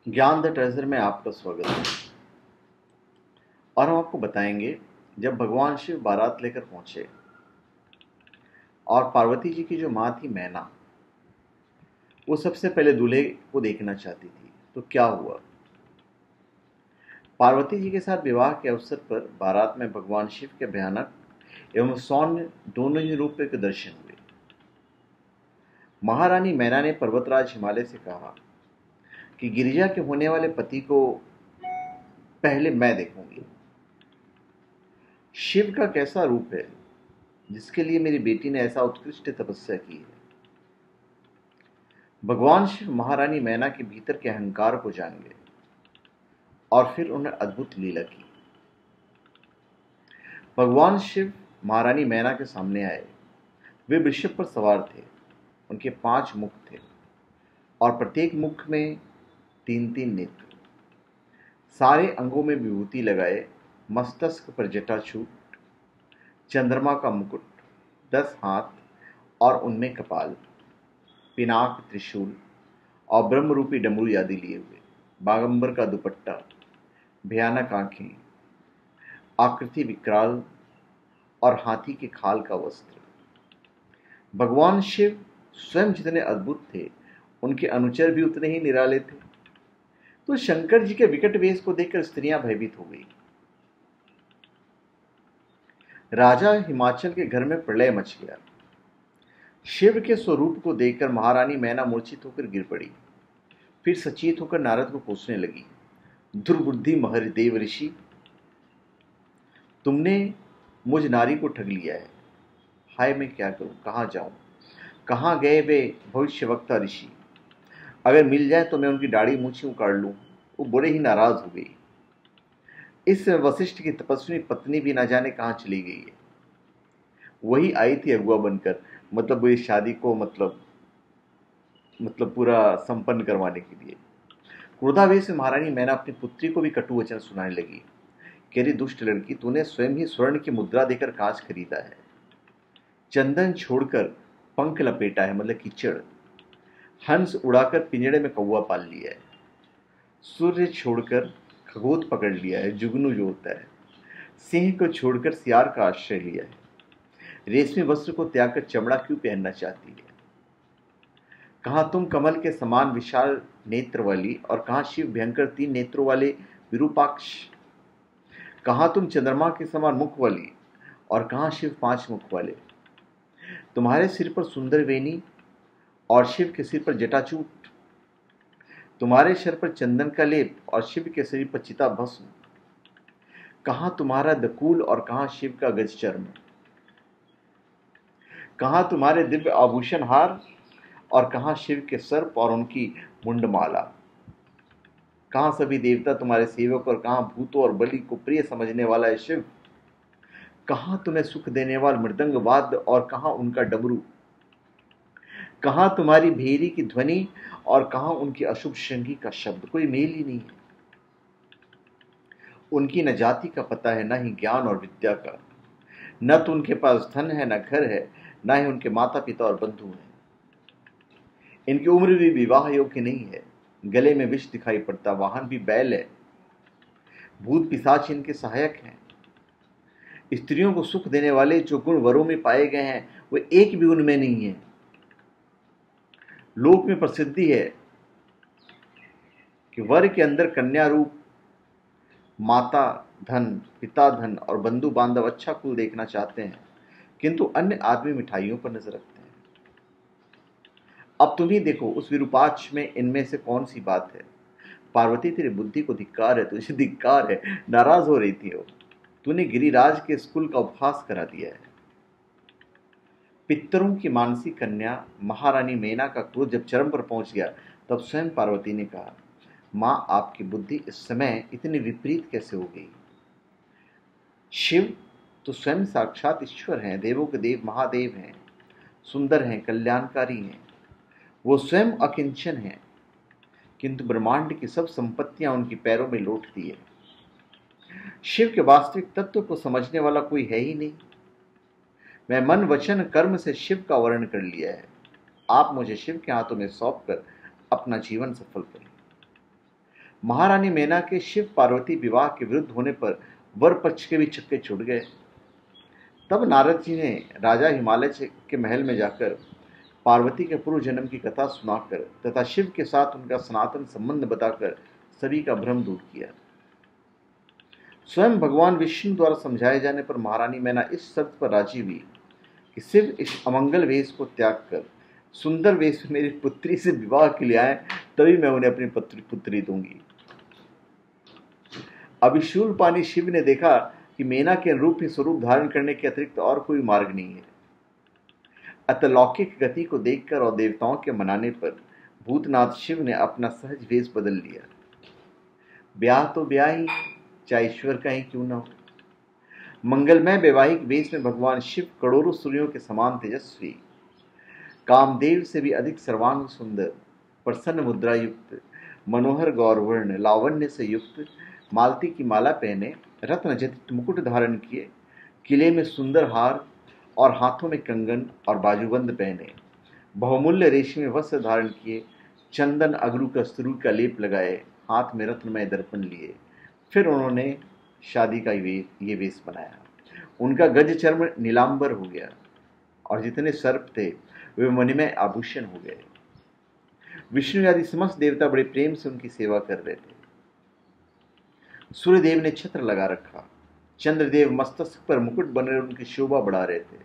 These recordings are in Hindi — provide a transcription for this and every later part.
ज्ञान द ट्रेजर में आपका स्वागत है। और हम आपको बताएंगे जब भगवान शिव बारात लेकर पहुंचे और पार्वती जी की जो माँ थी मैना, वो सबसे पहले दूल्हे को देखना चाहती थी। तो क्या हुआ? पार्वती जी के साथ विवाह के अवसर पर बारात में भगवान शिव के भयानक एवं सौम्य दोनों ही रूप के दर्शन हुए। महारानी मैना ने पर्वतराज हिमालय से कहा कि गिरिजा के होने वाले पति को पहले मैं देखूंगी। शिव का कैसा रूप है जिसके लिए मेरी बेटी ने ऐसा उत्कृष्ट तपस्या की है। भगवान शिव महारानी मैना के भीतर के अहंकार को जान गए और फिर उन्हें अद्भुत लीला की। भगवान शिव महारानी मैना के सामने आए। वे वृषभ पर सवार थे। उनके 5 मुख थे और प्रत्येक मुख में 3-3 नेत्र। सारे अंगों में विभूति लगाए, मस्तक पर जटाछूट, चंद्रमा का मुकुट, 10 हाथ और उनमें कपाल, पिनाक, त्रिशूल और ब्रह्मरूपी डमरू आदि लिए हुए, बागंबर का दुपट्टा, भयानक आंखें, आकृति विकराल और हाथी के खाल का वस्त्र। भगवान शिव स्वयं जितने अद्भुत थे, उनके अनुचर भी उतने ही निराले थे। तो शंकर जी के विकट वेश को देखकर स्त्रियां भयभीत हो गई। राजा हिमाचल के घर में प्रलय मच गया। शिव के स्वरूप को देखकर महारानी मैना मूर्छित होकर गिर पड़ी। फिर सचेत होकर नारद को कोसने लगी। दुर्बुद्धि महर्देव ऋषि, तुमने मुझ नारी को ठग लिया है। हाय, मैं क्या करूं, कहां जाऊं? कहां गए वे भविष्यवक्ता ऋषि? अगर मिल जाए तो मैं उनकी दाढ़ी मूछें उखाड़ लूं। वो बड़े ही नाराज हो गई। इस वशिष्ठ की तपस्वी पत्नी भी ना जाने कहां चली गई है। वही आई थी अगुआ बनकर, मतलब वो इस शादी को मतलब पूरा संपन्न करवाने के लिए। क्रोधावेश में महारानी मैना अपनी पुत्री को भी कटु वचन सुनाने लगी। कह रही, दुष्ट लड़की, तूने स्वयं ही स्वर्ण की मुद्रा देकर कांच खरीदा है, चंदन छोड़कर पंख लपेटा है, मतलब कीचड़, हंस उड़ाकर पिंजड़े में कौवा पाल लिया है, सूर्य छोड़कर खगोत पकड़ लिया है, जुगनू जो होता है, सिंह को छोड़कर सियार का आश्रय लिया है, रेशमी वस्त्र को त्याग कर चमड़ा क्यों पहनना चाहती है? कहां तुम कमल के समान विशाल नेत्र वाली और कहां शिव भयंकर 3 नेत्रों वाले विरूपाक्ष? कहां तुम चंद्रमा के समान मुख वाली और कहां शिव 5 मुख वाले? तुम्हारे सिर पर सुंदर वेणी और शिव के सिर पर जटाचूट, तुम्हारे सिर पर चंदन का लेप और शिव के शरीर पर चिता भस्म। कहां तुम्हारा दकूल और कहां शिव का गज चर्म? कहां तुम्हारे दिव्य आभूषण हार और कहां शिव के सर्प और उनकी मुंडमाला? कहां सभी देवता तुम्हारे सेवक और कहां भूतों और बलि को प्रिय समझने वाला है शिव? कहां तुम्हें सुख देने वाला मृदंग वाद्य और कहां उनका डमरू? कहां तुम्हारी भेरी की ध्वनि और कहां उनकी अशुभ श्रृंगी का शब्द? कोई मेल ही नहीं है। उनकी न जाति का पता है, न ही ज्ञान और विद्या का। न तो उनके पास धन है, न घर है, न ही उनके माता पिता और बंधु हैं। इनकी उम्र भी विवाह योग्य नहीं है। गले में विष दिखाई पड़ता, वाहन भी बैल है। भूत पिशाच इनके सहायक हैं। स्त्रियों को सुख देने वाले जो गुण वरों में पाए गए हैं, वो एक भी उनमें नहीं है। लोक में प्रसिद्धि है कि वर के अंदर कन्या रूप माता धन, पिता धन और बंधु बांधव अच्छा कुल देखना चाहते हैं, किंतु अन्य आदमी मिठाइयों पर नजर रखते हैं। अब तुम ही देखो, उस विरूपाक्ष में इनमें से कौन सी बात है? पार्वती, तेरी बुद्धि को धिक्कार है, तुझे धिक्कार है। नाराज हो रही थी वो। तूने गिरिराज के स्कूल का उपहास करा दिया है। पितरों की मानसी कन्या महारानी मैना का क्रोध जब चरम पर पहुंच गया, तब स्वयं पार्वती ने कहा, मां, आपकी बुद्धि इस समय इतनी विपरीत कैसे हो गई? शिव तो स्वयं साक्षात ईश्वर हैं, देवों के देव महादेव हैं, सुंदर हैं, कल्याणकारी हैं। वो स्वयं अकिंचन हैं, किंतु ब्रह्मांड की सब संपत्तियां उनके पैरों में लौटती है। शिव के वास्तविक तत्व को समझने वाला कोई है ही नहीं। मैं मन वचन कर्म से शिव का वर्ण कर लिया है। आप मुझे शिव के हाथों में सौंप कर अपना जीवन सफल करें। महारानी मेना के शिव पार्वती विवाह के विरुद्ध होने पर वर पक्ष के भी छक्के छूट गए। तब नारद जी ने राजा हिमालय के महल में जाकर पार्वती के पूर्व जन्म की कथा सुनाकर तथा शिव के साथ उनका सनातन संबंध बताकर सभी का भ्रम दूर किया। स्वयं भगवान विष्णु द्वारा समझाए जाने पर महारानी मैना इस शर्त पर राजी हुई कि सिर्फ इस अमंगल वेश को त्याग कर सुंदर वेश में मेरी पुत्री से विवाह के लिए आए, तभी मैं उन्हें अपनी पुत्री दूंगी। अभिशूल पानी शिव ने देखा कि मेना के रूप ही स्वरूप धारण करने के अतिरिक्त और कोई मार्ग नहीं है। अतलौकिक गति को देखकर और देवताओं के मनाने पर भूतनाथ शिव ने अपना सहज वेश बदल लिया। ब्याह तो ब्याह ही, चाहे ईश्वर का ही क्यों न हो। मंगलमय वैवाहिक वेश में भगवान शिव करोड़ों सूर्यों के समान तेजस्वी, कामदेव से भी अधिक सर्वांग सुंदर, प्रसन्न मुद्रा युक्त, मनोहर गौरवर्ण लावण्य से युक्त, मालती की माला पहने, रत्न जटित मुकुट धारण किए, किले में सुंदर हार और हाथों में कंगन और बाजूबंद पहने, बहुमूल्य रेशमी वस्त्र धारण किए, चंदन अगरू कस्तूरी का लेप लगाए, हाथ में रत्नमय दर्पण लिए, फिर उन्होंने शादी का ये वेश बनाया। उनका गज चर्म नीलांबर हो गया और जितने सर्प थे वे मणिमय आभूषण हो गए। विष्णु आदि समस्त देवता बड़े प्रेम से उनकी सेवा कर रहे थे। सूर्यदेव ने छत्र लगा रखा, चंद्रदेव मस्तक पर मुकुट बने उनकी शोभा बढ़ा रहे थे,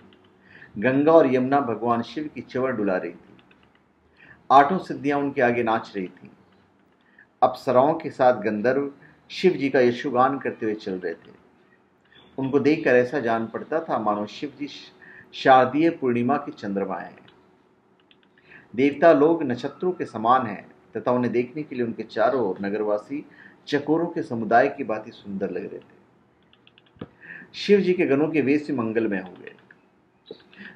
गंगा और यमुना भगवान शिव की चवर डुला रही थी, आठों सिद्धियां उनके आगे नाच रही थी। अप्सराओं के साथ गंधर्व शिव जी का यशोगान करते हुए चल रहे थे। उनको देखकर ऐसा जान पड़ता था मानो शिव जी शारदीय पूर्णिमा की चंद्रमा है। देवता लोग नक्षत्रों के समान हैं तथा उन्हें देखने के लिए उनके चारों ओर नगरवासी चकोरों के समुदाय की भांति सुंदर लग रहे थे। शिव जी के गणों के वेश से मंगलमय हो गए।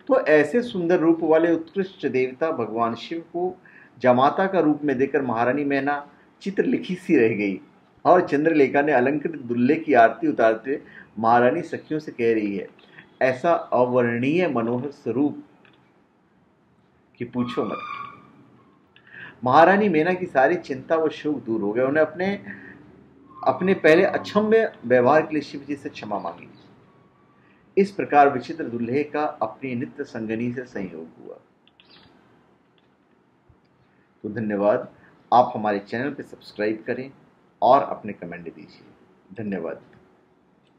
तो ऐसे सुंदर रूप वाले उत्कृष्ट देवता भगवान शिव को जामाता का रूप में देखकर महारानी मैना चित्रलिखी सी रह गई और चंद्रलेखा ने अलंकृत दुल्हे की आरती उतारते हुए महारानी सखियों से कह रही है, ऐसा अवर्णनीय मनोहर स्वरूप कि पूछो मत। महारानी मेना की सारी चिंता व शोक दूर हो गए। उन्हें अपने पहले अक्षम्य व्यवहार के लिए शिव जी से क्षमा मांगी। इस प्रकार विचित्र दुल्हे का अपनी नित्य संगनी से संयोग हुआ। तो धन्यवाद। आप हमारे चैनल पर सब्सक्राइब करें और अपने कमेंट दीजिए। धन्यवाद।